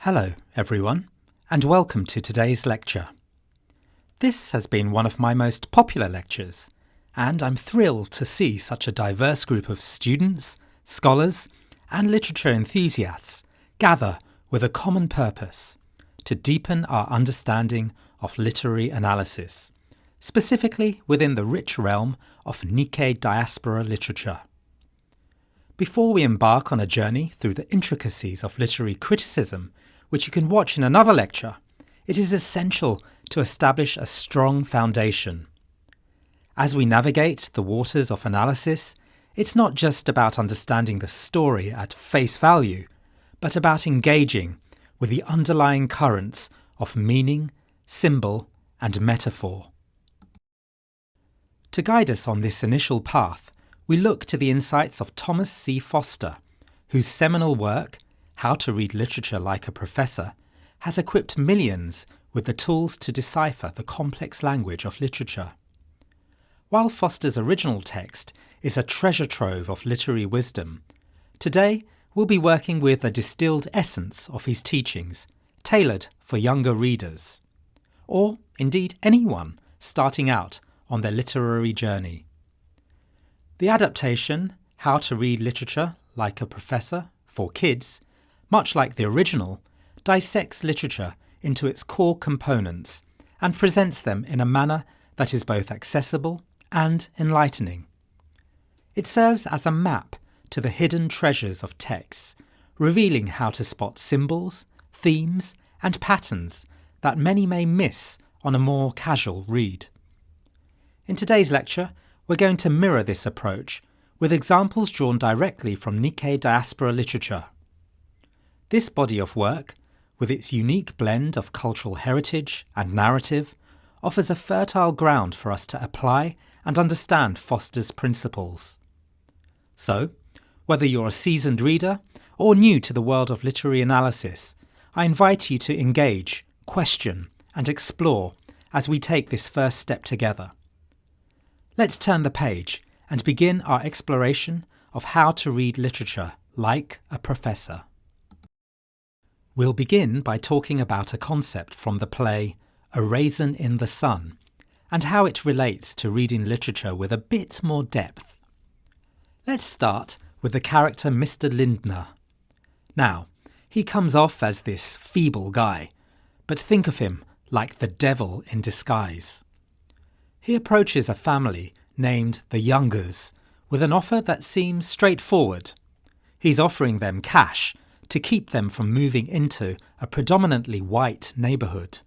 Hello, everyone, and welcome to today's lecture. This has been one of my most popular lectures, and I'm thrilled to see such a diverse group of students, scholars, and literature enthusiasts gather with a common purpose: to deepen our understanding of literary analysis, specifically within the rich realm of Nikkei diaspora literature. Before we embark on a journey through the intricacies of literary criticism, which you can watch in another lecture, it is essential to establish a strong foundation. As we navigate the waters of analysis, it's not just about understanding the story at face value, but about engaging with the underlying currents of meaning, symbol, and metaphor. To guide us on this initial path, we look to the insights of Thomas C. Foster, whose seminal work, How to Read Literature Like a Professor, has equipped millions with the tools to decipher the complex language of literature. While Foster's original text is a treasure trove of literary wisdom, today we'll be working with a distilled essence of his teachings, tailored for younger readers, or indeed anyone starting out on their literary journey. The adaptation, How to Read Literature Like a Professor, for kids, much like the original, dissects literature into its core components and presents them in a manner that is both accessible and enlightening. It serves as a map to the hidden treasures of texts, revealing how to spot symbols, themes, and patterns that many may miss on a more casual read. In today's lecture, we're going to mirror this approach with examples drawn directly from Nikkei diaspora literature. This body of work, with its unique blend of cultural heritage and narrative, offers a fertile ground for us to apply and understand Foster's principles. So, whether you're a seasoned reader or new to the world of literary analysis, I invite you to engage, question, and explore as we take this first step together. Let's turn the page and begin our exploration of how to read literature like a professor. We'll begin by talking about a concept from the play A Raisin in the Sun and how it relates to reading literature with a bit more depth. Let's start with the character Mr. Lindner. Now, he comes off as this feeble guy, but think of him like the devil in disguise. He approaches a family named the Youngers with an offer that seems straightforward. He's offering them cash to keep them from moving into a predominantly white neighbourhood.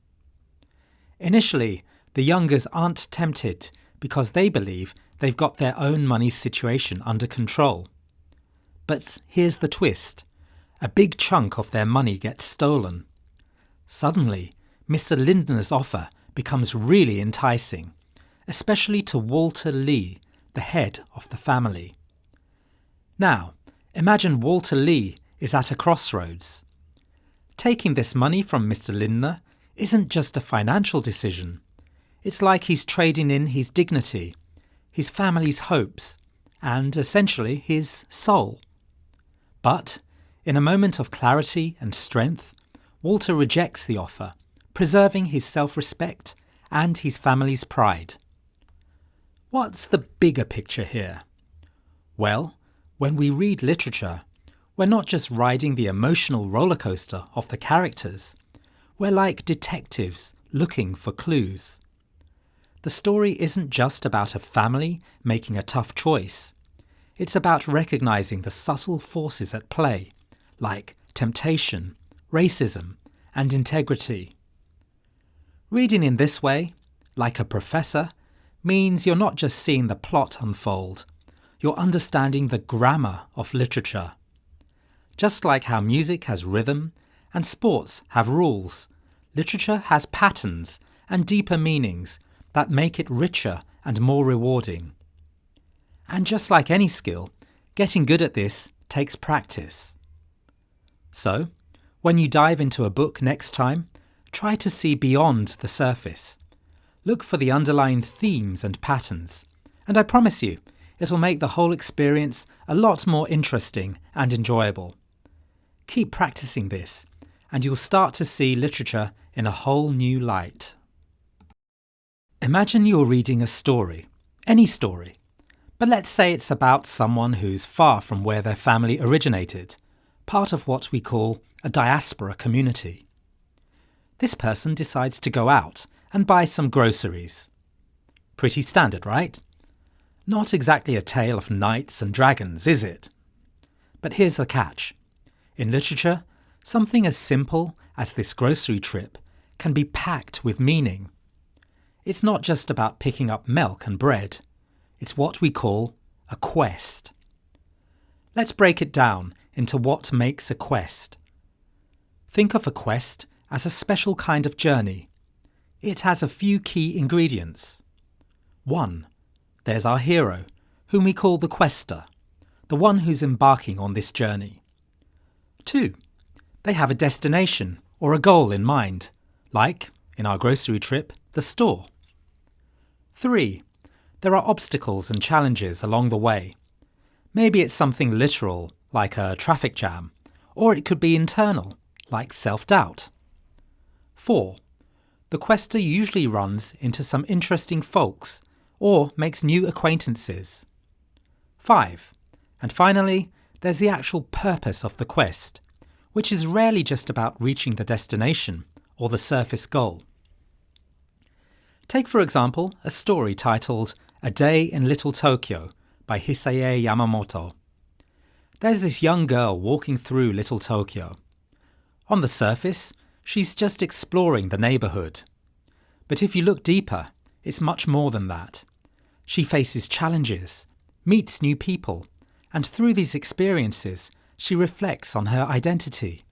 Initially, the Youngers aren't tempted because they believe they've got their own money situation under control. But here's the twist. A big chunk of their money gets stolen. Suddenly, Mr. Lindner's offer becomes really enticing, especially to Walter Lee, the head of the family. Now, imagine Walter Lee is at a crossroads. Taking this money from Mr. Lindner isn't just a financial decision. It's like he's trading in his dignity, his family's hopes, and essentially his soul. But, in a moment of clarity and strength, Walter rejects the offer, preserving his self-respect and his family's pride. What's the bigger picture here? Well, when we read literature, we're not just riding the emotional rollercoaster of the characters. We're like detectives looking for clues. The story isn't just about a family making a tough choice. It's about recognizing the subtle forces at play, like temptation, racism, and integrity. Reading in this way, like a professor, means you're not just seeing the plot unfold, you're understanding the grammar of literature. Just like how music has rhythm and sports have rules, literature has patterns and deeper meanings that make it richer and more rewarding. And just like any skill, getting good at this takes practice. So, when you dive into a book next time, try to see beyond the surface. Look for the underlying themes and patterns, and I promise you, it'll make the whole experience a lot more interesting and enjoyable. Keep practicing this, and you'll start to see literature in a whole new light. Imagine you're reading a story, any story, but let's say it's about someone who's far from where their family originated, part of what we call a diaspora community. This person decides to go out and buy some groceries. Pretty standard, right? Not exactly a tale of knights and dragons, is it? But here's the catch. In literature, something as simple as this grocery trip can be packed with meaning. It's not just about picking up milk and bread. It's what we call a quest. Let's break it down into what makes a quest. Think of a quest as a special kind of journey. It has a few key ingredients. 1. There's our hero, whom we call the quester, the one who's embarking on this journey. 2. They have a destination or a goal in mind, like, in our grocery trip, the store. 3. There are obstacles and challenges along the way. Maybe it's something literal, like a traffic jam, or it could be internal, like self-doubt. 4. The quester usually runs into some interesting folks or makes new acquaintances. 5. And finally, there's the actual purpose of the quest, which is rarely just about reaching the destination or the surface goal. Take, for example, a story titled A Day in Little Tokyo by Hisae Yamamoto. There's this young girl walking through Little Tokyo. On the surface, she's just exploring the neighbourhood. But if you look deeper, it's much more than that. She faces challenges, meets new people, and through these experiences, she reflects on her identity.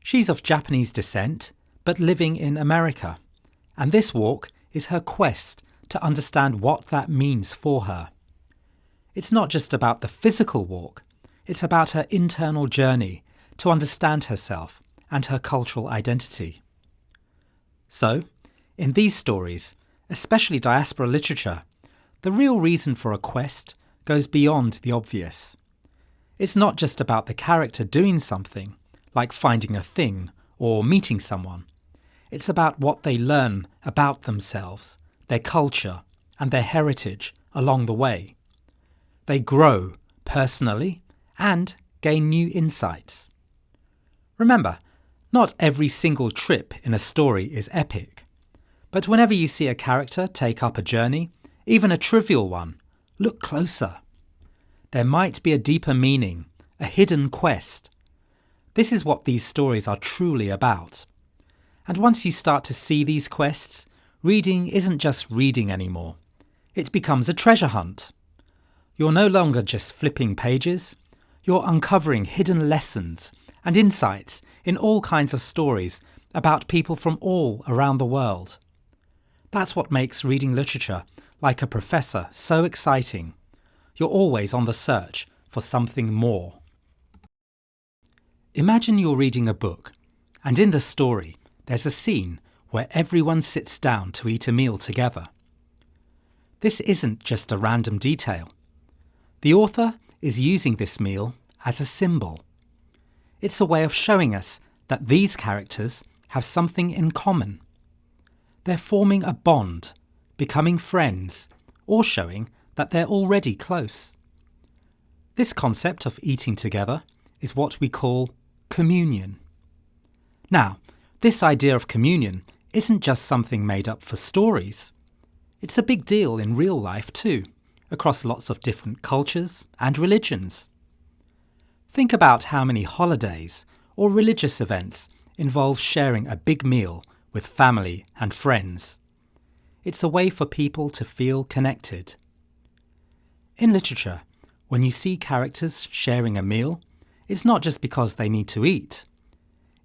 She's of Japanese descent, but living in America, and this walk is her quest to understand what that means for her. It's not just about the physical walk, it's about her internal journey to understand herself and her cultural identity. So, in these stories, especially diaspora literature, the real reason for a quest goes beyond the obvious. It's not just about the character doing something, like finding a thing or meeting someone. It's about what they learn about themselves, their culture, and their heritage along the way. They grow personally and gain new insights. Remember, not every single trip in a story is epic. But whenever you see a character take up a journey, even a trivial one, look closer. There might be a deeper meaning, a hidden quest. This is what these stories are truly about. And once you start to see these quests, reading isn't just reading anymore. It becomes a treasure hunt. You're no longer just flipping pages, you're uncovering hidden lessons and insights in all kinds of stories about people from all around the world. That's what makes reading literature like a professor so exciting. You're always on the search for something more. Imagine you're reading a book, and in the story, there's a scene where everyone sits down to eat a meal together. This isn't just a random detail. The author is using this meal as a symbol. It's a way of showing us that these characters have something in common. They're forming a bond, becoming friends, or showing that they're already close. This concept of eating together is what we call communion. Now, this idea of communion isn't just something made up for stories. It's a big deal in real life too, across lots of different cultures and religions. Think about how many holidays or religious events involve sharing a big meal with family and friends. It's a way for people to feel connected. In literature, when you see characters sharing a meal, it's not just because they need to eat.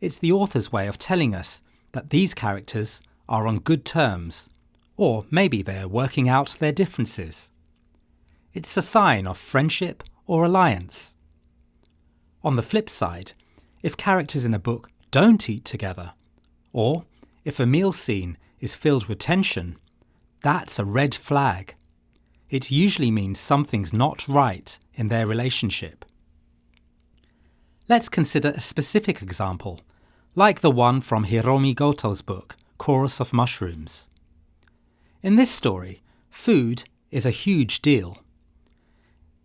It's the author's way of telling us that these characters are on good terms, or maybe they're working out their differences. It's a sign of friendship or alliance. On the flip side, if characters in a book don't eat together, or if a meal scene is filled with tension, that's a red flag. It usually means something's not right in their relationship. Let's consider a specific example, like the one from Hiromi Goto's book, Chorus of Mushrooms. In this story, food is a huge deal.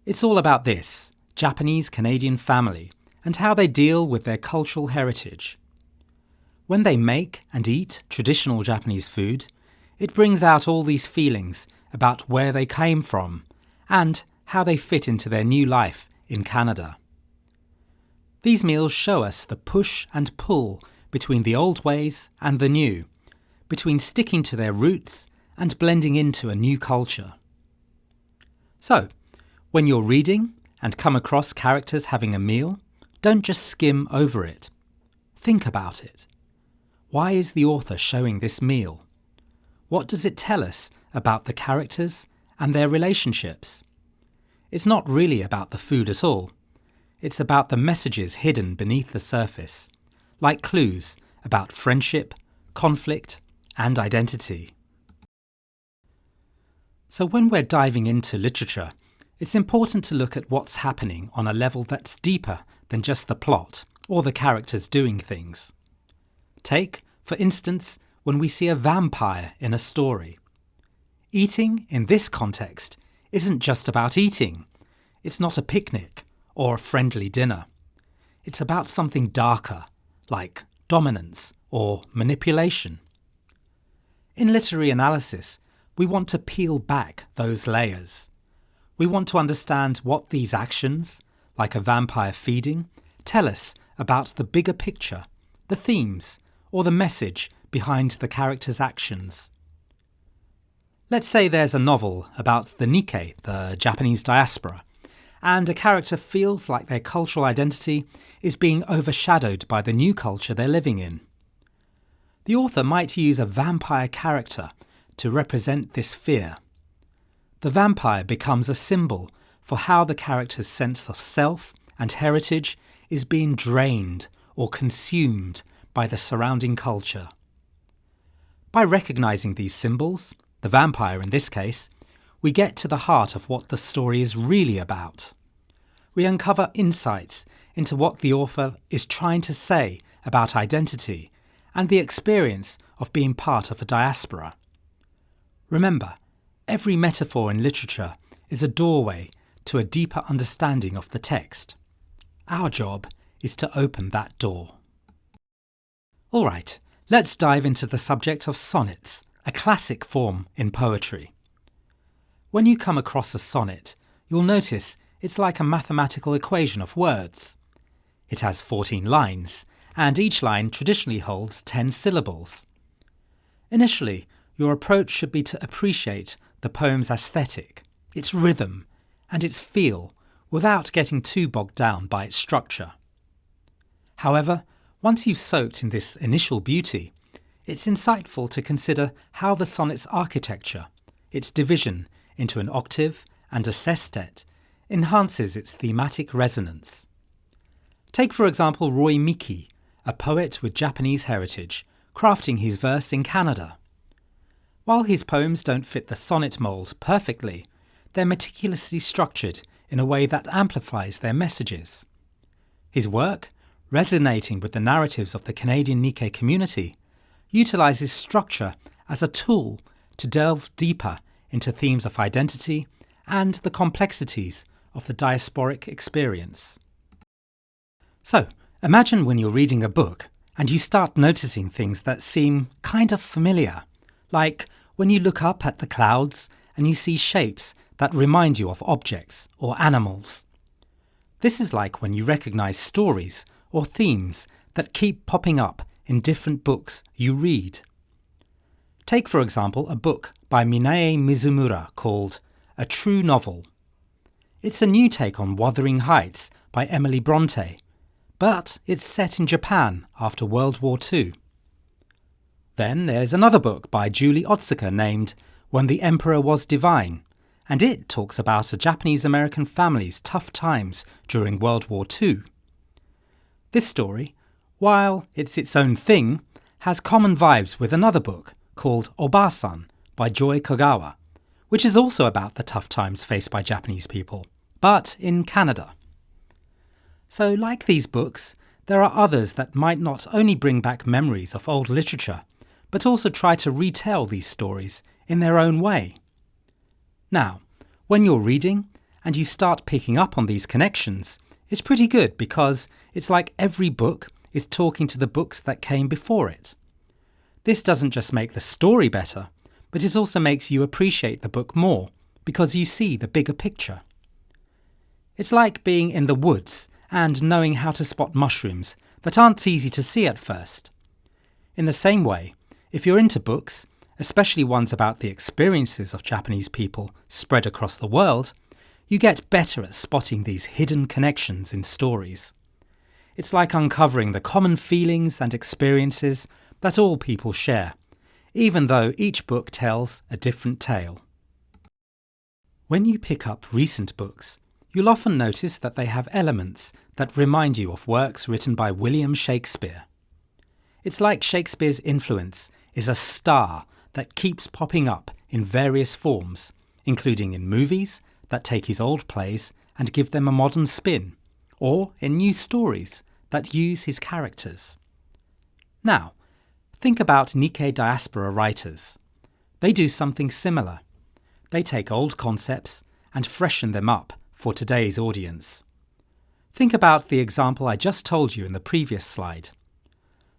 It's all about this Japanese-Canadian family and how they deal with their cultural heritage. When they make and eat traditional Japanese food, it brings out all these feelings about where they came from and how they fit into their new life in Canada. These meals show us the push and pull between the old ways and the new, between sticking to their roots and blending into a new culture. So, when you're reading and come across characters having a meal, don't just skim over it. Think about it. Why is the author showing this meal? What does it tell us about the characters and their relationships? It's not really about the food at all. It's about the messages hidden beneath the surface, like clues about friendship, conflict, and identity. So when we're diving into literature, it's important to look at what's happening on a level that's deeper than just the plot or the characters doing things. Take, for instance, when we see a vampire in a story. Eating, in this context, isn't just about eating. It's not a picnic or a friendly dinner. It's about something darker, like dominance or manipulation. In literary analysis, we want to peel back those layers. We want to understand what these actions, like a vampire feeding, tell us about the bigger picture, the themes, or the message behind the character's actions. Let's say there's a novel about the Nikkei, the Japanese diaspora, and a character feels like their cultural identity is being overshadowed by the new culture they're living in. The author might use a vampire character to represent this fear. The vampire becomes a symbol for how the character's sense of self and heritage is being drained or consumed by the surrounding culture. By recognizing these symbols, the vampire in this case, we get to the heart of what the story is really about. We uncover insights into what the author is trying to say about identity and the experience of being part of a diaspora. Remember, every metaphor in literature is a doorway to a deeper understanding of the text. Our job is to open that door. All right, let's dive into the subject of sonnets, a classic form in poetry. When you come across a sonnet, you'll notice it's like a mathematical equation of words. It has 14 lines, and each line traditionally holds 10 syllables. Initially, your approach should be to appreciate the poem's aesthetic, its rhythm, and its feel without getting too bogged down by its structure. However, once you've soaked in this initial beauty, it's insightful to consider how the sonnet's architecture, its division into an octave and a sestet, enhances its thematic resonance. Take, for example, Roy Miki, a poet with Japanese heritage, crafting his verse in Canada. While his poems don't fit the sonnet mould perfectly, they're meticulously structured in a way that amplifies their messages. His work, resonating with the narratives of the Canadian Nikkei community, utilises structure as a tool to delve deeper into themes of identity and the complexities of the diasporic experience. So, imagine when you're reading a book and you start noticing things that seem kind of familiar, like when you look up at the clouds and you see shapes that remind you of objects or animals. This is like when you recognise stories or themes that keep popping up in different books you read. Take, for example, a book by Minae Mizumura called A True Novel. It's a new take on Wuthering Heights by Emily Bronte, but it's set in Japan after World War II. Then there's another book by Julie Otsuka named When the Emperor Was Divine, and it talks about a Japanese-American family's tough times during World War II. This story, while it's its own thing, has common vibes with another book called Oba-san by Joy Kogawa, which is also about the tough times faced by Japanese people, but in Canada. So like these books, there are others that might not only bring back memories of old literature, but also try to retell these stories in their own way. Now, when you're reading and you start picking up on these connections, it's pretty good because it's like every book is talking to the books that came before it. This doesn't just make the story better, but it also makes you appreciate the book more because you see the bigger picture. It's like being in the woods and knowing how to spot mushrooms that aren't easy to see at first. In the same way, if you're into books, especially ones about the experiences of Japanese people spread across the world, you get better at spotting these hidden connections in stories. It's like uncovering the common feelings and experiences that all people share, even though each book tells a different tale. When you pick up recent books, you'll often notice that they have elements that remind you of works written by William Shakespeare. It's like Shakespeare's influence is a star that keeps popping up in various forms, including in movies that take his old plays and give them a modern spin, or in new stories that use his characters. Now, think about Nikkei diaspora writers. They do something similar. They take old concepts and freshen them up for today's audience. Think about the example I just told you in the previous slide.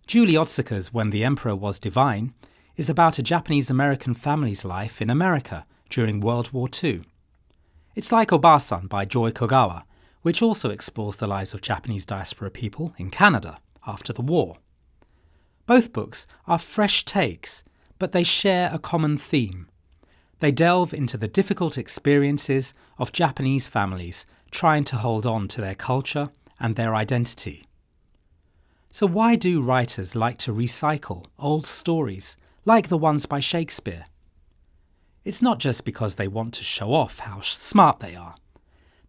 Julie Otsuka's When the Emperor Was Divine is about a Japanese-American family's life in America during World War II. It's like Obasan by Joy Kogawa, which also explores the lives of Japanese diaspora people in Canada after the war. Both books are fresh takes, but they share a common theme. They delve into the difficult experiences of Japanese families trying to hold on to their culture and their identity. So why do writers like to recycle old stories like the ones by Shakespeare? It's not just because they want to show off how smart they are.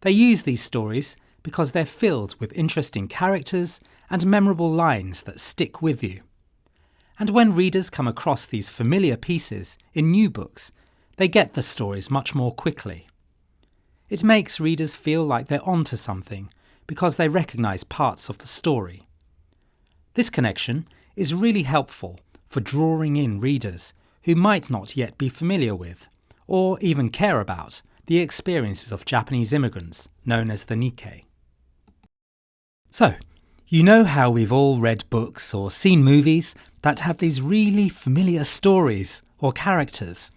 They use these stories because they're filled with interesting characters and memorable lines that stick with you. And when readers come across these familiar pieces in new books, they get the stories much more quickly. It makes readers feel like they're onto something because they recognise parts of the story. This connection is really helpful for drawing in readers who might not yet be familiar with, or even care about, the experiences of Japanese immigrants known as the Nikkei. So, you know how we've all read books or seen movies that have these really familiar stories or characters,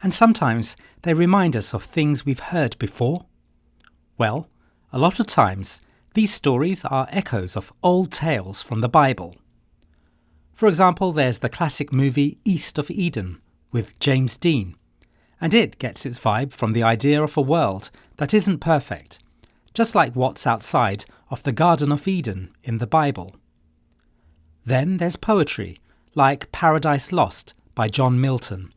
and sometimes they remind us of things we've heard before? Well, a lot of times these stories are echoes of old tales from the Bible. For example, there's the classic movie East of Eden with James Dean, and it gets its vibe from the idea of a world that isn't perfect, just like what's outside of the Garden of Eden in the Bible. Then there's poetry, like Paradise Lost by John Milton,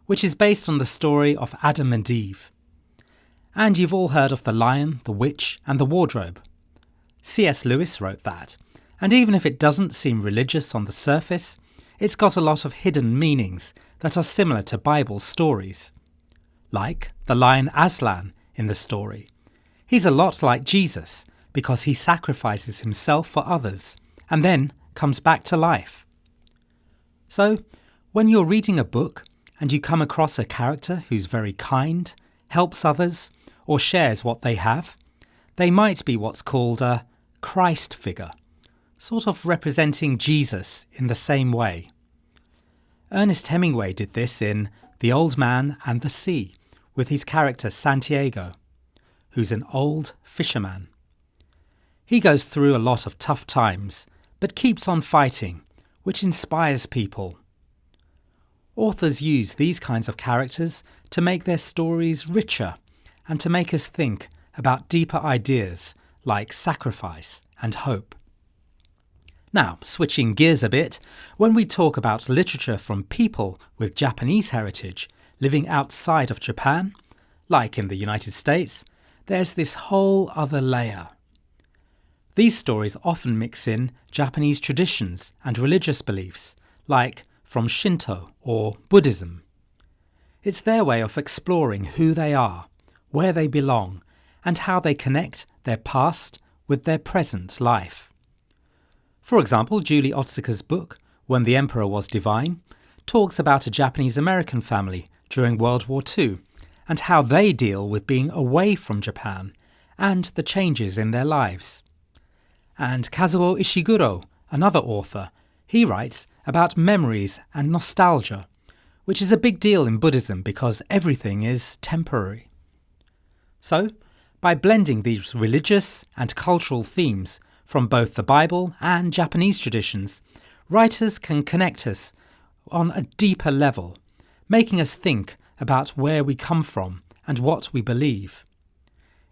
which is based on the story of Adam and Eve. And you've all heard of The Lion, the Witch, and the Wardrobe. C.S. Lewis wrote that, and even if it doesn't seem religious on the surface, it's got a lot of hidden meanings that are similar to Bible stories. Like the lion Aslan in the story. He's a lot like Jesus because he sacrifices himself for others and then comes back to life. So, when you're reading a book and you come across a character who's very kind, helps others, or shares what they have, they might be what's called a Christ figure, sort of representing Jesus in the same way. Ernest Hemingway did this in The Old Man and the Sea with his character Santiago, who's an old fisherman. He goes through a lot of tough times, but keeps on fighting, which inspires people. Authors use these kinds of characters to make their stories richer and to make us think about deeper ideas like sacrifice and hope. Now, switching gears a bit, when we talk about literature from people with Japanese heritage living outside of Japan, like in the United States, there's this whole other layer. These stories often mix in Japanese traditions and religious beliefs, like from Shinto or Buddhism. It's their way of exploring who they are, where they belong, and how they connect their past with their present life. For example, Julie Otsuka's book, When the Emperor Was Divine, talks about a Japanese-American family during World War II and how they deal with being away from Japan and the changes in their lives. And Kazuo Ishiguro, another author, he writes about memories and nostalgia, which is a big deal in Buddhism because everything is temporary. So, by blending these religious and cultural themes from both the Bible and Japanese traditions, writers can connect us on a deeper level, making us think about where we come from and what we believe.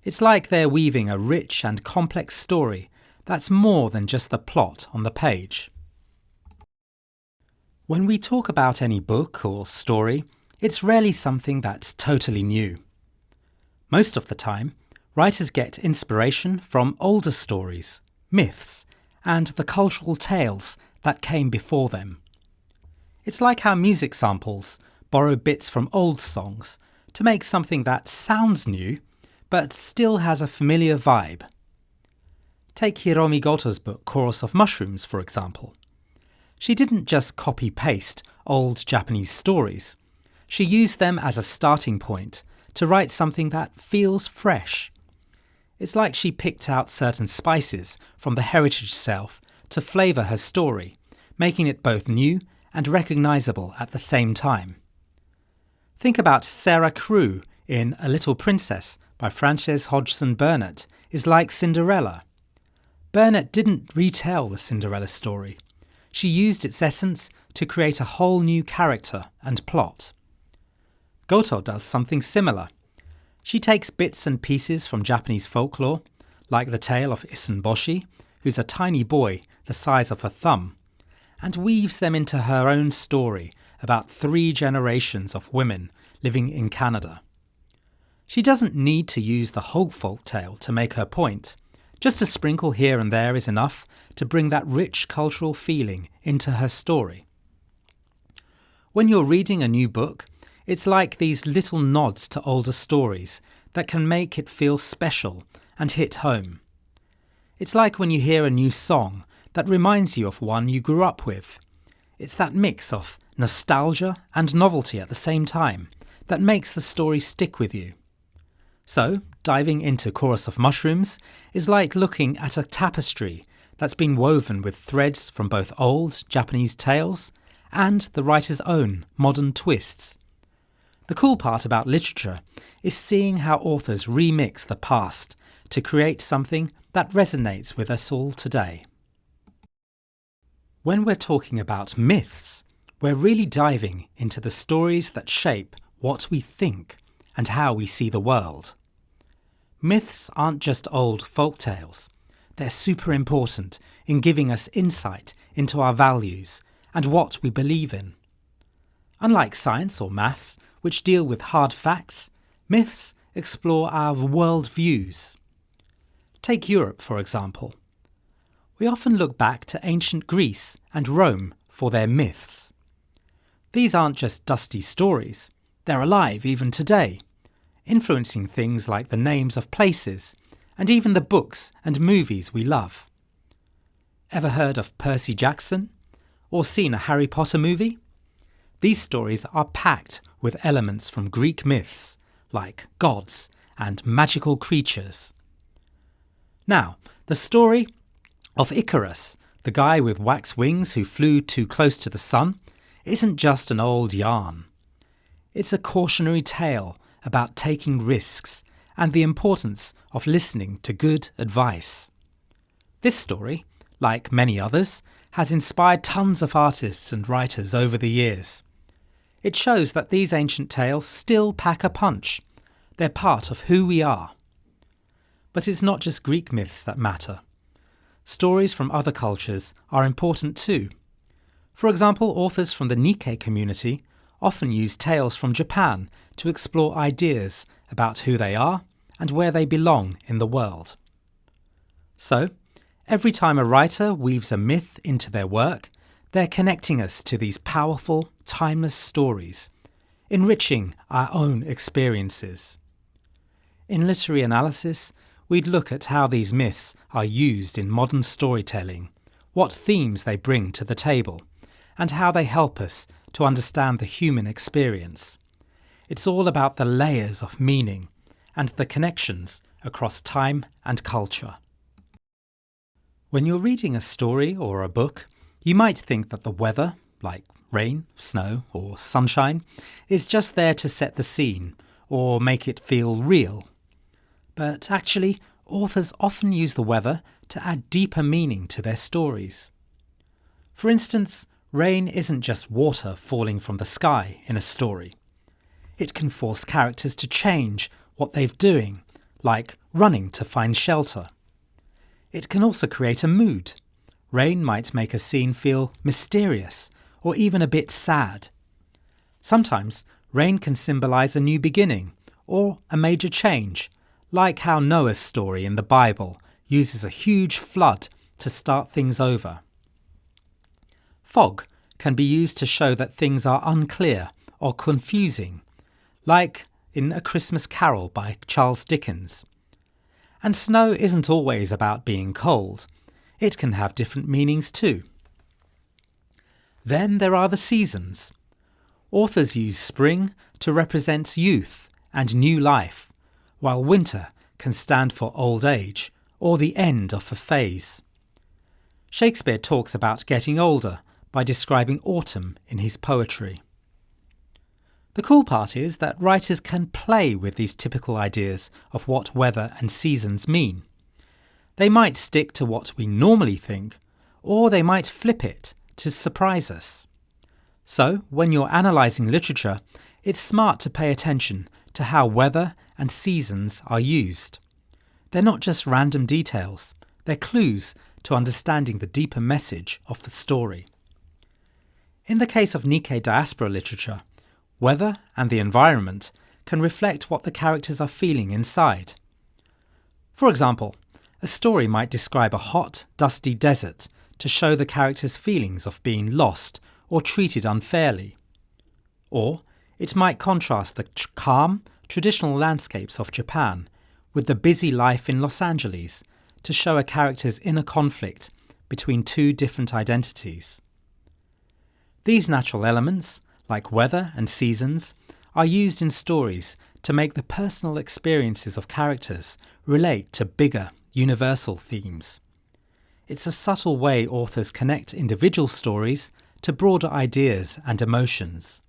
It's like they're weaving a rich and complex story that's more than just the plot on the page. When we talk about any book or story, it's rarely something that's totally new. Most of the time, writers get inspiration from older stories, myths, and the cultural tales that came before them. It's like how music samples borrow bits from old songs to make something that sounds new, but still has a familiar vibe. Take Hiromi Goto's book Chorus of Mushrooms, for example. She didn't just copy-paste old Japanese stories. She used them as a starting point to write something that feels fresh. It's like she picked out certain spices from the heritage self to flavour her story, making it both new and recognisable at the same time. Think about Sarah Crewe in A Little Princess by Frances Hodgson Burnett is like Cinderella. Burnett didn't retell the Cinderella story. She used its essence to create a whole new character and plot. Goto does something similar. She takes bits and pieces from Japanese folklore, like the tale of Isenboshi, who's a tiny boy the size of a thumb, and weaves them into her own story about 3 generations of women living in Canada. She doesn't need to use the whole folk tale to make her point. Just a sprinkle here and there is enough to bring that rich cultural feeling into her story. When you're reading a new book, it's like these little nods to older stories that can make it feel special and hit home. It's like when you hear a new song that reminds you of one you grew up with. It's that mix of nostalgia and novelty at the same time that makes the story stick with you. So, diving into Chorus of Mushrooms is like looking at a tapestry that's been woven with threads from both old Japanese tales and the writer's own modern twists. The cool part about literature is seeing how authors remix the past to create something that resonates with us all today. When we're talking about myths, we're really diving into the stories that shape what we think and how we see the world. Myths aren't just old folk tales. They're super important in giving us insight into our values and what we believe in. Unlike science or maths, which deal with hard facts, myths explore our world views. Take Europe, for example. We often look back to ancient Greece and Rome for their myths. These aren't just dusty stories, they're alive even today, influencing things like the names of places and even the books and movies we love. Ever heard of Percy Jackson? Or seen a Harry Potter movie? These stories are packed with elements from Greek myths, like gods and magical creatures. Now, the story of Icarus, the guy with wax wings who flew too close to the sun, isn't just an old yarn. It's a cautionary tale about taking risks and the importance of listening to good advice. This story, like many others, has inspired tons of artists and writers over the years. It shows that these ancient tales still pack a punch. They're part of who we are. But it's not just Greek myths that matter. Stories from other cultures are important too. For example, authors from the Nikkei community often use tales from Japan to explore ideas about who they are and where they belong in the world. So, every time a writer weaves a myth into their work, they're connecting us to these powerful, timeless stories, enriching our own experiences. In literary analysis, we'd look at how these myths are used in modern storytelling, what themes they bring to the table, and how they help us to understand the human experience. It's all about the layers of meaning and the connections across time and culture. When you're reading a story or a book, you might think that the weather, like rain, snow, or sunshine, is just there to set the scene or make it feel real. But actually, authors often use the weather to add deeper meaning to their stories. For instance, rain isn't just water falling from the sky in a story. It can force characters to change what they're doing, like running to find shelter. It can also create a mood. Rain might make a scene feel mysterious or even a bit sad. Sometimes, rain can symbolize a new beginning or a major change, like how Noah's story in the Bible uses a huge flood to start things over. Fog can be used to show that things are unclear or confusing, like in A Christmas Carol by Charles Dickens. And snow isn't always about being cold. It can have different meanings too. Then there are the seasons. Authors use spring to represent youth and new life, while winter can stand for old age or the end of a phase. Shakespeare talks about getting older by describing autumn in his poetry. The cool part is that writers can play with these typical ideas of what weather and seasons mean. They might stick to what we normally think, or they might flip it to surprise us. So, when you're analysing literature, it's smart to pay attention to how weather and seasons are used. They're not just random details, they're clues to understanding the deeper message of the story. In the case of Nikkei diaspora literature, weather and the environment can reflect what the characters are feeling inside. For example, a story might describe a hot, dusty desert to show the characters' feelings of being lost or treated unfairly. Or it might contrast the calm, traditional landscapes of Japan with the busy life in Los Angeles to show a character's inner conflict between two different identities. These natural elements, like weather and seasons, are used in stories to make the personal experiences of characters relate to bigger, universal themes. It's a subtle way authors connect individual stories to broader ideas and emotions.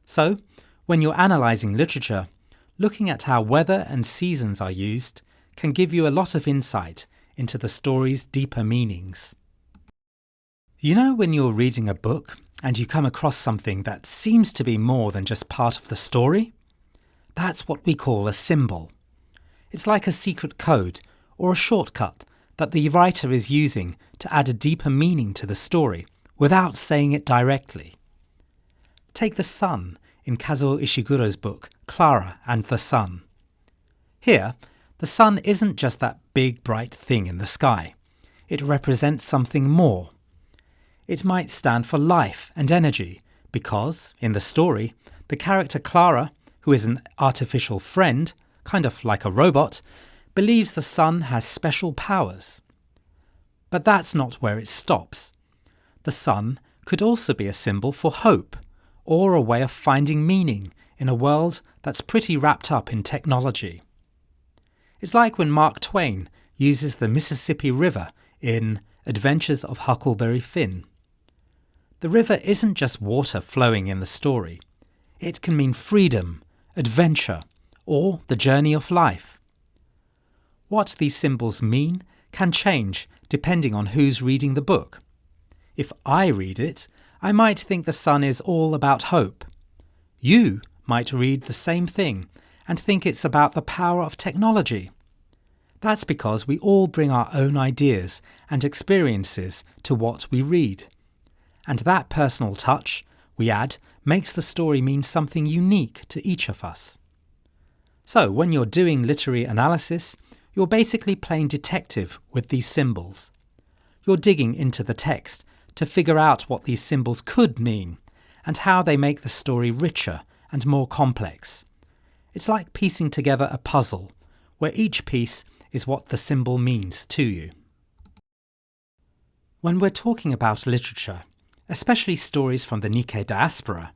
So, when you're analysing literature, looking at how weather and seasons are used can give you a lot of insight into the story's deeper meanings. You know when you're reading a book and you come across something that seems to be more than just part of the story? That's what we call a symbol. It's like a secret code or a shortcut that the writer is using to add a deeper meaning to the story without saying it directly. Take the sun in Kazuo Ishiguro's book, Clara and the Sun. Here, the sun isn't just that big bright thing in the sky. It represents something more. It might stand for life and energy because, in the story, the character Clara, who is an artificial friend, kind of like a robot, believes the sun has special powers. But that's not where it stops. The sun could also be a symbol for hope, or a way of finding meaning in a world that's pretty wrapped up in technology. It's like when Mark Twain uses the Mississippi River in Adventures of Huckleberry Finn. The river isn't just water flowing in the story. It can mean freedom, adventure, or the journey of life. What these symbols mean can change depending on who's reading the book. If I read it, I might think the sun is all about hope. You might read the same thing and think it's about the power of technology. That's because we all bring our own ideas and experiences to what we read. And that personal touch we add makes the story mean something unique to each of us. So when you're doing literary analysis, you're basically playing detective with these symbols. You're digging into the text to figure out what these symbols could mean and how they make the story richer and more complex. It's like piecing together a puzzle, where each piece is what the symbol means to you. When we're talking about literature, especially stories from the Nikkei diaspora,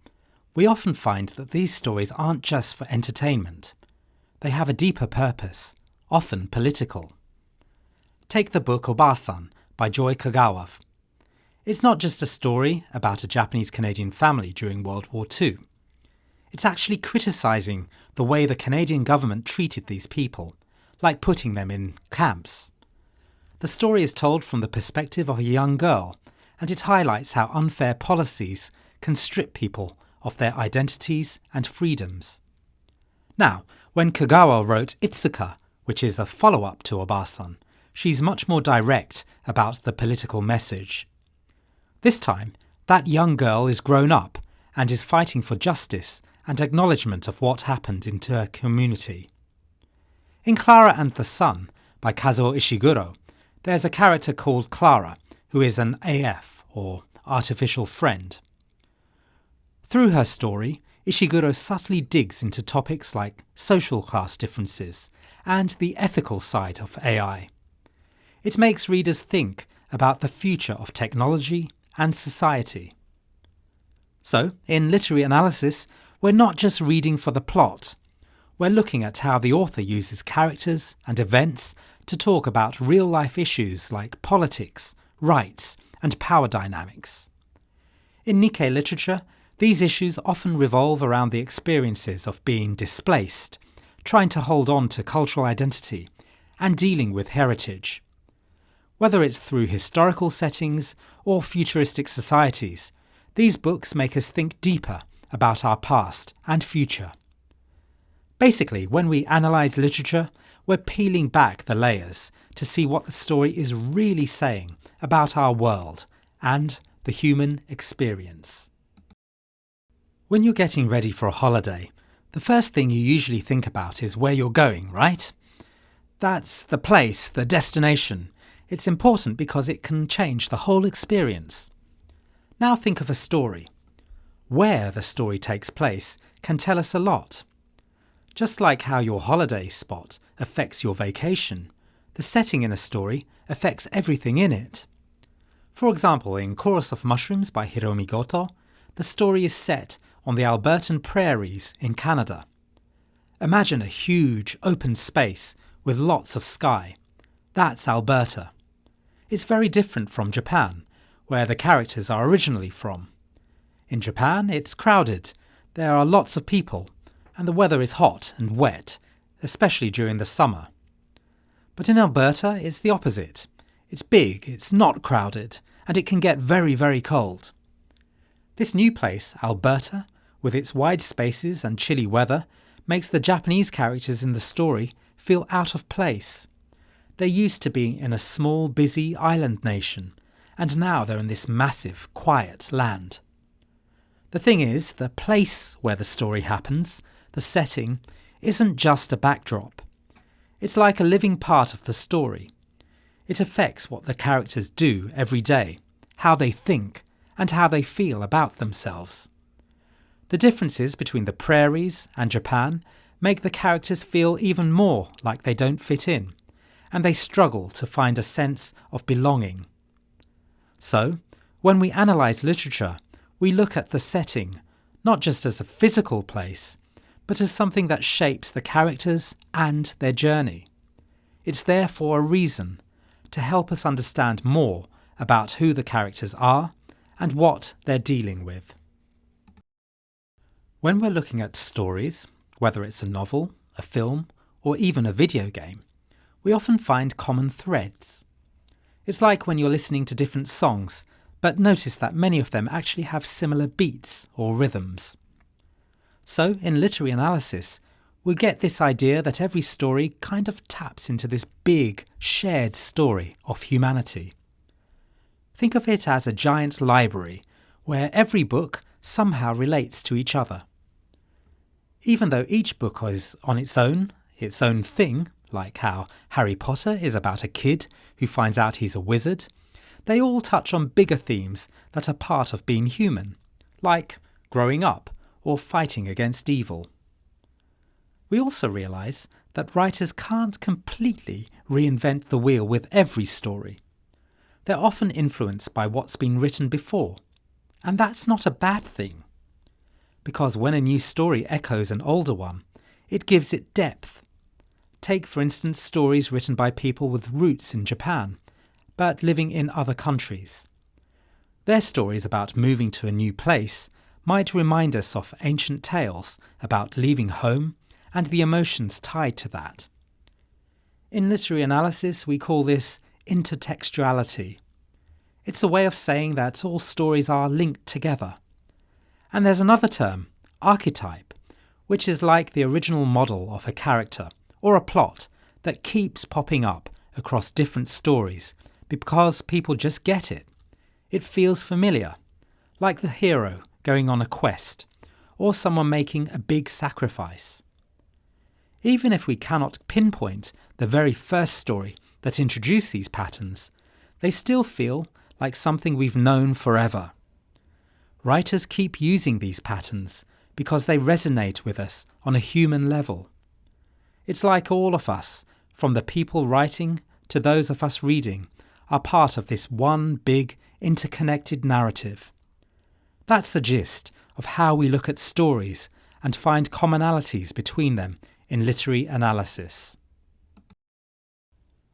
we often find that these stories aren't just for entertainment. They have a deeper purpose, often political. Take the book Obasan by Joy Kagawa. It's not just a story about a Japanese-Canadian family during World War II. It's actually criticising the way the Canadian government treated these people, like putting them in camps. The story is told from the perspective of a young girl, and it highlights how unfair policies can strip people of their identities and freedoms. Now, when Kagawa wrote Itsuka, which is a follow-up to Obasan, she's much more direct about the political message. This time, that young girl is grown up and is fighting for justice and acknowledgement of what happened into her community. In Clara and the Sun, by Kazuo Ishiguro, there's a character called Clara, who is an AF, or artificial friend. Through her story, Ishiguro subtly digs into topics like social class differences and the ethical side of AI. It makes readers think about the future of technology and society. So, in literary analysis, we're not just reading for the plot. We're looking at how the author uses characters and events to talk about real-life issues like politics, rights, and power dynamics. In Nikkei literature, these issues often revolve around the experiences of being displaced, trying to hold on to cultural identity, and dealing with heritage. Whether it's through historical settings or futuristic societies, these books make us think deeper about our past and future. Basically, when we analyse literature, we're peeling back the layers to see what the story is really saying about our world and the human experience. When you're getting ready for a holiday, the first thing you usually think about is where you're going, right? That's the place, the destination. It's important because it can change the whole experience. Now think of a story. Where the story takes place can tell us a lot. Just like how your holiday spot affects your vacation, the setting in a story affects everything in it. For example, in Chorus of Mushrooms by Hiromi Goto, the story is set on the Albertan prairies in Canada. Imagine a huge open space with lots of sky. That's Alberta. It's very different from Japan, where the characters are originally from. In Japan, it's crowded. There are lots of people, and the weather is hot and wet, especially during the summer. But in Alberta, it's the opposite. It's big, it's not crowded, and it can get very, very cold. This new place, Alberta, with its wide spaces and chilly weather, makes the Japanese characters in the story feel out of place. They're used to being in a small, busy island nation, and now they're in this massive, quiet land. The thing is, the place where the story happens, the setting, isn't just a backdrop. It's like a living part of the story. It affects what the characters do every day, how they think, and how they feel about themselves. The differences between the prairies and Japan make the characters feel even more like they don't fit in, and they struggle to find a sense of belonging. So, when we analyse literature, we look at the setting, not just as a physical place, but as something that shapes the characters and their journey. It's there for a reason, to help us understand more about who the characters are and what they're dealing with. When we're looking at stories, whether it's a novel, a film, or even a video game, we often find common threads. It's like when you're listening to different songs, but notice that many of them actually have similar beats or rhythms. So, in literary analysis, we get this idea that every story kind of taps into this big, shared story of humanity. Think of it as a giant library, where every book somehow relates to each other. Even though each book is on its own thing, like how Harry Potter is about a kid who finds out he's a wizard, they all touch on bigger themes that are part of being human, like growing up or fighting against evil. We also realise that writers can't completely reinvent the wheel with every story. they're often influenced by what's been written before. And that's not a bad thing. Because when a new story echoes an older one, it gives it depth. Take, for instance, stories written by people with roots in Japan, but living in other countries. Their stories about moving to a new place might remind us of ancient tales about leaving home and the emotions tied to that. In literary analysis, we call this intertextuality. It's a way of saying that all stories are linked together. And there's another term, archetype, which is like the original model of a character or a plot that keeps popping up across different stories because people just get it. It feels familiar, like the hero going on a quest or someone making a big sacrifice. Even if we cannot pinpoint the very first story that introduced these patterns, they still feel like something we've known forever. Writers keep using these patterns because they resonate with us on a human level. It's like all of us, from the people writing to those of us reading, are part of this one big interconnected narrative. That's the gist of how we look at stories and find commonalities between them in literary analysis.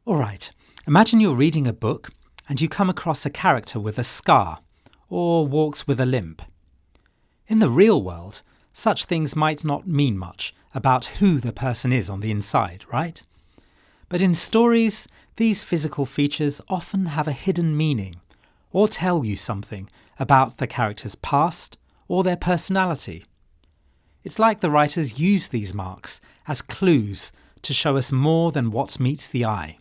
Alright, imagine you're reading a book and you come across a character with a scar or walks with a limp. In the real world, such things might not mean much about who the person is on the inside, right? But in stories, these physical features often have a hidden meaning or tell you something about the character's past or their personality. It's like the writers use these marks as clues to show us more than what meets the eye.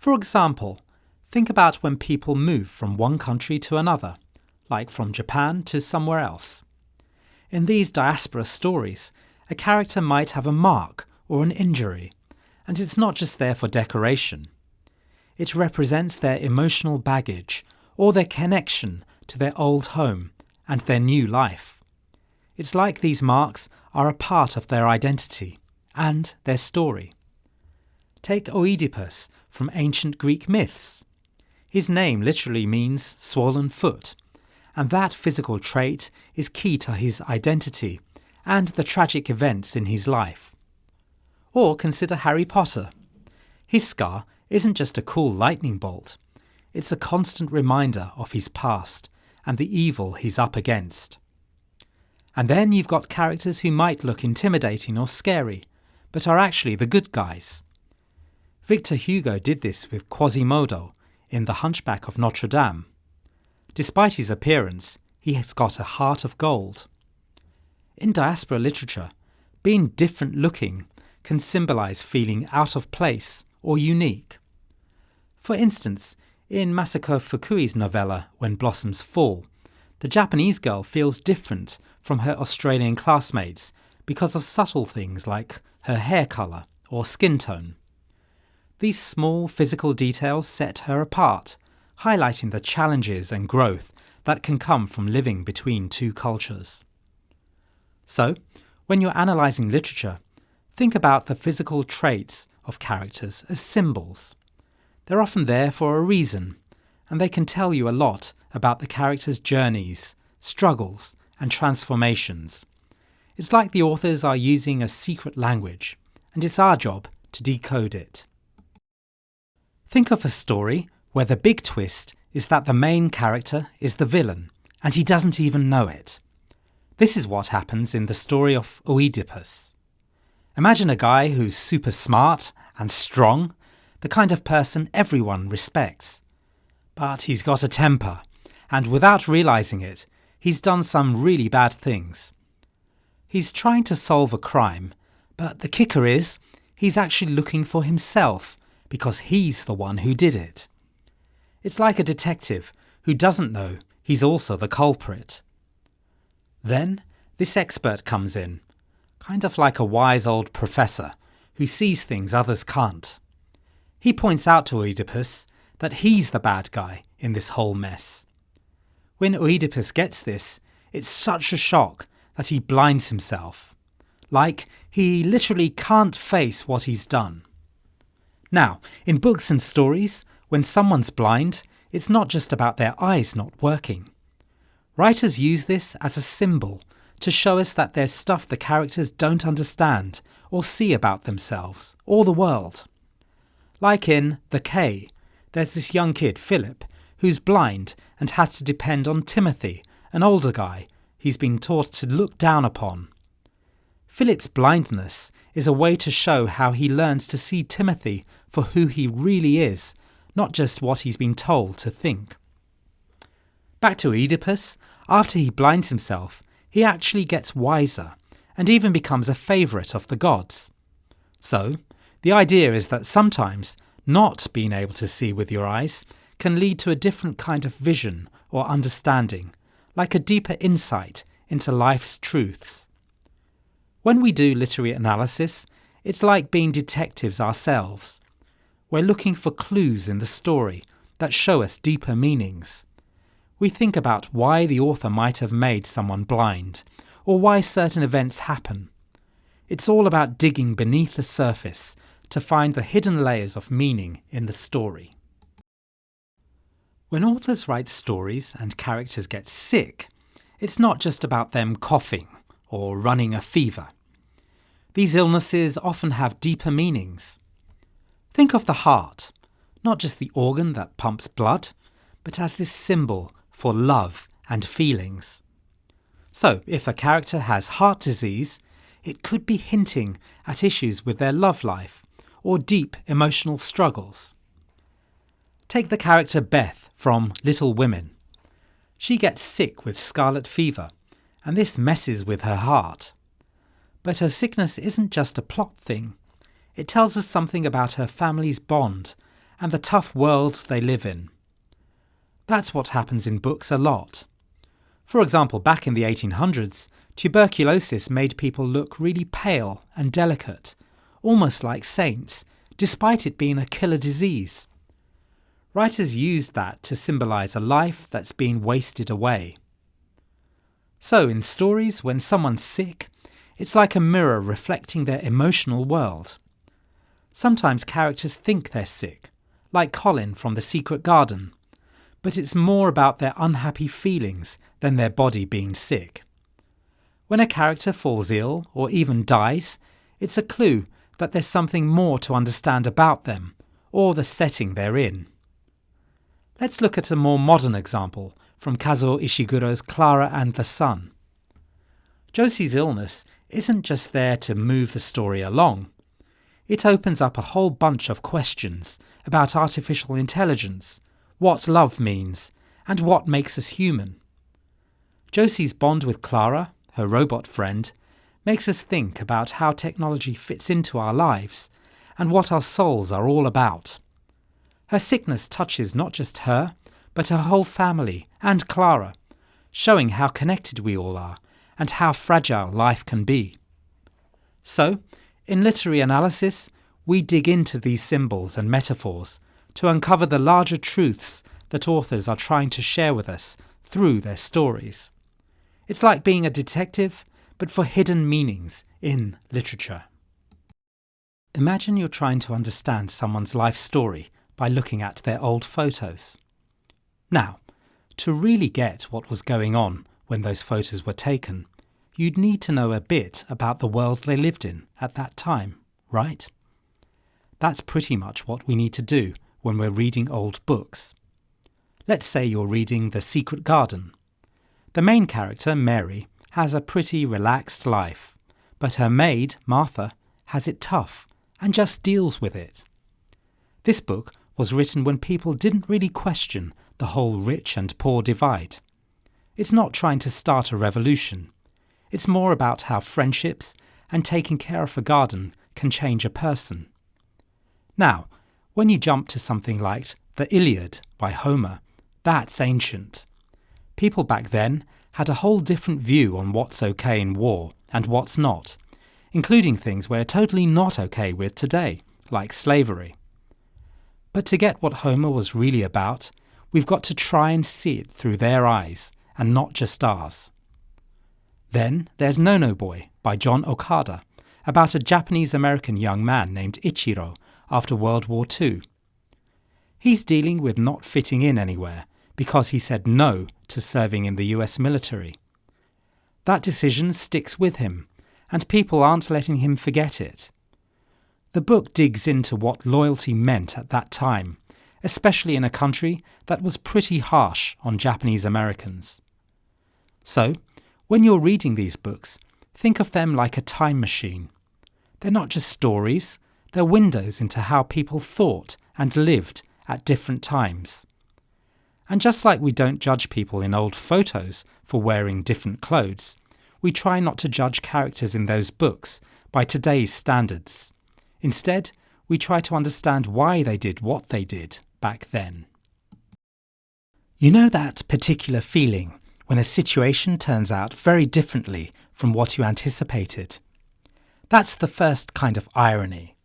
For example, think about when people move from one country to another, like from Japan to somewhere else. In these diaspora stories, a character might have a mark or an injury, and it's not just there for decoration. It represents their emotional baggage or their connection to their old home and their new life. It's like these marks are a part of their identity and their story. Take Oedipus from ancient Greek myths. His name literally means swollen foot, and that physical trait is key to his identity and the tragic events in his life. Or consider Harry Potter. His scar isn't just a cool lightning bolt, it's a constant reminder of his past and the evil he's up against. And then you've got characters who might look intimidating or scary, but are actually the good guys. Victor Hugo did this with Quasimodo in The Hunchback of Notre Dame. Despite his appearance, he has got a heart of gold. In diaspora literature, being different looking can symbolize feeling out of place or unique. For instance, in Masako Fukui's novella When Blossoms Fall, the Japanese girl feels different from her Australian classmates because of subtle things like her hair colour or skin tone. These small physical details set her apart, highlighting the challenges and growth that can come from living between two cultures. So, when you're analysing literature, think about the physical traits of characters as symbols. They're often there for a reason, and they can tell you a lot about the characters' journeys, struggles, and transformations. It's like the authors are using a secret language, and it's our job to decode it. Think of a story where the big twist is that the main character is the villain, and he doesn't even know it. This is what happens in the story of Oedipus. Imagine a guy who's super smart and strong, the kind of person everyone respects. But he's got a temper, and without realising it, he's done some really bad things. He's trying to solve a crime, but the kicker is, he's actually looking for himself, because he's the one who did it. It's like a detective who doesn't know he's also the culprit. Then this expert comes in, kind of like a wise old professor who sees things others can't. He points out to Oedipus that he's the bad guy in this whole mess. When Oedipus gets this, it's such a shock that he blinds himself. Like he literally can't face what he's done. Now, in books and stories, when someone's blind, it's not just about their eyes not working. Writers use this as a symbol to show us that there's stuff the characters don't understand or see about themselves or the world. Like in The K, there's this young kid, Philip, who's blind and has to depend on Timothy, an older guy he's been taught to look down upon. Philip's blindness is a way to show how he learns to see Timothy for who he really is, not just what he's been told to think. Back to Oedipus, after he blinds himself, he actually gets wiser and even becomes a favourite of the gods. So, the idea is that sometimes not being able to see with your eyes can lead to a different kind of vision or understanding, like a deeper insight into life's truths. When we do literary analysis, it's like being detectives ourselves. We're looking for clues in the story that show us deeper meanings. We think about why the author might have made someone blind, or why certain events happen. It's all about digging beneath the surface to find the hidden layers of meaning in the story. When authors write stories and characters get sick, it's not just about them coughing or running a fever. These illnesses often have deeper meanings. Think of the heart, not just the organ that pumps blood, but as this symbol for love and feelings. So, if a character has heart disease, it could be hinting at issues with their love life or deep emotional struggles. Take the character Beth from Little Women. She gets sick with scarlet fever, and this messes with her heart. But her sickness isn't just a plot thing. It tells us something about her family's bond and the tough world they live in. That's what happens in books a lot. For example, back in the 1800s, tuberculosis made people look really pale and delicate, almost like saints, despite it being a killer disease. Writers used that to symbolize a life that's been wasted away. So, in stories, when someone's sick, it's like a mirror reflecting their emotional world. Sometimes characters think they're sick, like Colin from The Secret Garden, but it's more about their unhappy feelings than their body being sick. When a character falls ill or even dies, it's a clue that there's something more to understand about them or the setting they're in. Let's look at a more modern example from Kazuo Ishiguro's Clara and the Sun. Josie's illness isn't just there to move the story along. It opens up a whole bunch of questions about artificial intelligence, what love means, and what makes us human. Josie's bond with Clara, her robot friend, makes us think about how technology fits into our lives and what our souls are all about. Her sickness touches not just her, but her whole family and Clara, showing how connected we all are and how fragile life can be. So, in literary analysis, we dig into these symbols and metaphors to uncover the larger truths that authors are trying to share with us through their stories. It's like being a detective, but for hidden meanings in literature. Imagine you're trying to understand someone's life story by looking at their old photos. Now, to really get what was going on when those photos were taken, you'd need to know a bit about the world they lived in at that time, right? That's pretty much what we need to do when we're reading old books. Let's say you're reading The Secret Garden. The main character, Mary, has a pretty relaxed life, but her maid, Martha, has it tough and just deals with it. This book was written when people didn't really question the whole rich and poor divide. It's not trying to start a revolution. It's more about how friendships and taking care of a garden can change a person. Now, when you jump to something like the Iliad by Homer, that's ancient. People back then had a whole different view on what's okay in war and what's not, including things we're totally not okay with today, like slavery. But to get what Homer was really about, we've got to try and see it through their eyes and not just ours. Then there's No-No Boy by John Okada, about a Japanese-American young man named Ichiro after World War II. He's dealing with not fitting in anywhere because he said no to serving in the US military. That decision sticks with him, and people aren't letting him forget it. The book digs into what loyalty meant at that time, especially in a country that was pretty harsh on Japanese Americans. So, when you're reading these books, think of them like a time machine. They're not just stories, they're windows into how people thought and lived at different times. And just like we don't judge people in old photos for wearing different clothes, we try not to judge characters in those books by today's standards. Instead, we try to understand why they did what they did back then. You know that particular feeling when a situation turns out very differently from what you anticipated? That's the first kind of irony.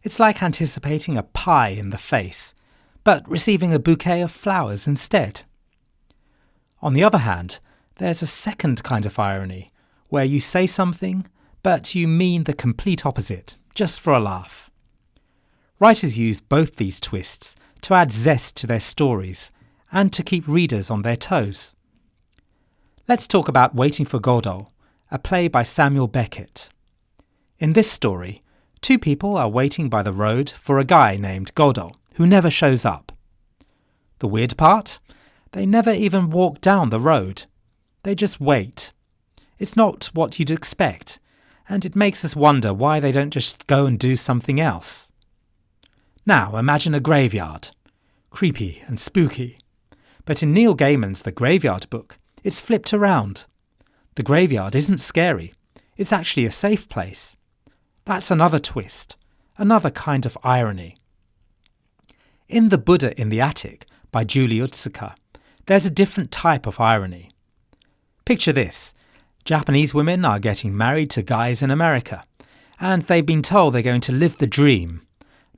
It's like anticipating a pie in the face, but receiving a bouquet of flowers instead. On the other hand, there's a second kind of irony, where you say something, but you mean the complete opposite, just for a laugh. Writers use both these twists to add zest to their stories and to keep readers on their toes. Let's talk about Waiting for Godot, a play by Samuel Beckett. In this story, two people are waiting by the road for a guy named Godot, who never shows up. The weird part? They never even walk down the road. They just wait. It's not what you'd expect, and it makes us wonder why they don't just go and do something else. Now imagine a graveyard. Creepy and spooky. But in Neil Gaiman's The Graveyard Book, it's flipped around. The graveyard isn't scary. It's actually a safe place. That's another twist, another kind of irony. In The Buddha in the Attic by Julie Otsuka, there's a different type of irony. Picture this. Japanese women are getting married to guys in America, and they've been told they're going to live the dream.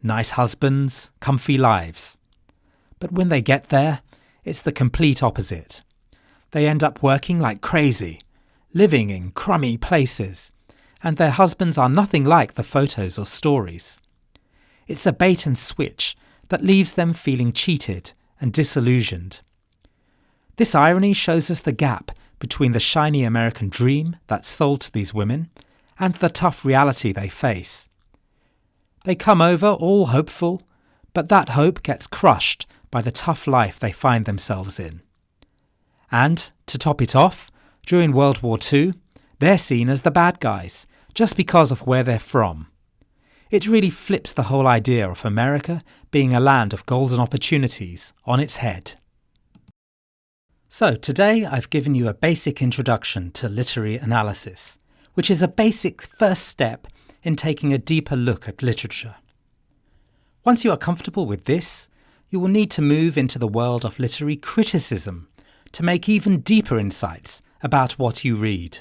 Nice husbands, comfy lives. But when they get there, it's the complete opposite. They end up working like crazy, living in crummy places, and their husbands are nothing like the photos or stories. It's a bait and switch that leaves them feeling cheated and disillusioned. This irony shows us the gap between the shiny American dream that's sold to these women and the tough reality they face. They come over all hopeful, but that hope gets crushed by the tough life they find themselves in. And, to top it off, during World War II, they're seen as the bad guys, just because of where they're from. It really flips the whole idea of America being a land of golden opportunities on its head. So today I've given you a basic introduction to literary analysis, which is a basic first step in taking a deeper look at literature. Once you are comfortable with this, you will need to move into the world of literary criticism to make even deeper insights about what you read.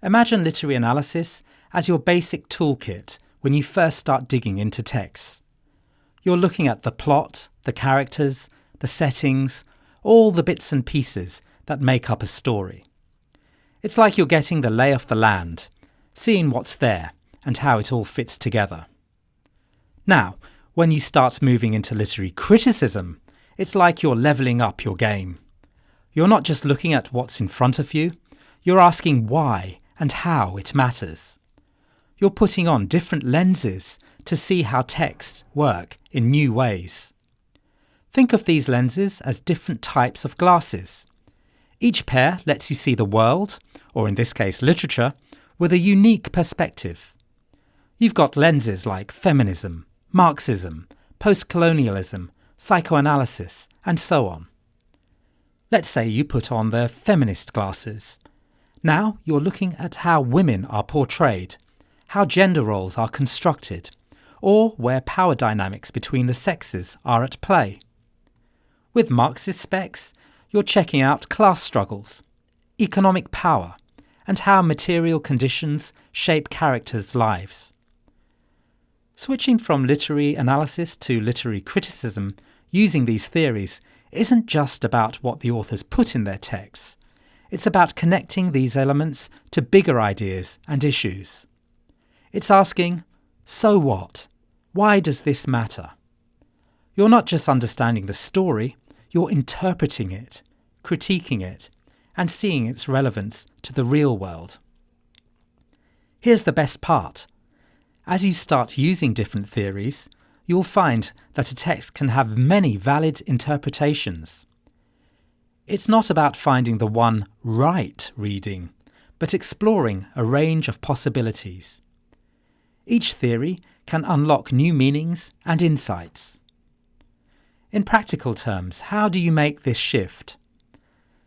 Imagine literary analysis as your basic toolkit when you first start digging into texts. You're looking at the plot, the characters, the settings, all the bits and pieces that make up a story. It's like you're getting the lay of the land, seeing what's there and how it all fits together. Now, when you start moving into literary criticism, it's like you're levelling up your game. You're not just looking at what's in front of you, you're asking why and how it matters. You're putting on different lenses to see how texts work in new ways. Think of these lenses as different types of glasses. Each pair lets you see the world, or in this case literature, with a unique perspective. You've got lenses like feminism, Marxism, post-colonialism, psychoanalysis, and so on. Let's say you put on the feminist glasses. Now you're looking at how women are portrayed, how gender roles are constructed, or where power dynamics between the sexes are at play. With Marxist specs, you're checking out class struggles, economic power, and how material conditions shape characters' lives. Switching from literary analysis to literary criticism using these theories isn't just about what the authors put in their texts. It's about connecting these elements to bigger ideas and issues. It's asking, so what? Why does this matter? You're not just understanding the story, you're interpreting it, critiquing it, and seeing its relevance to the real world. Here's the best part. As you start using different theories, you'll find that a text can have many valid interpretations. It's not about finding the one right reading, but exploring a range of possibilities. Each theory can unlock new meanings and insights. In practical terms, how do you make this shift?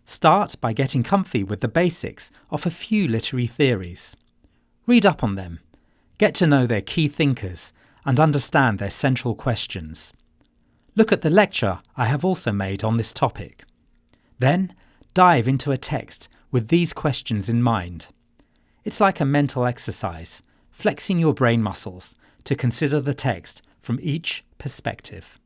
Start by getting comfy with the basics of a few literary theories. Read up on them, get to know their key thinkers, and understand their central questions. Look at the lecture I have also made on this topic. Then, dive into a text with these questions in mind. It's like a mental exercise, flexing your brain muscles to consider the text from each perspective.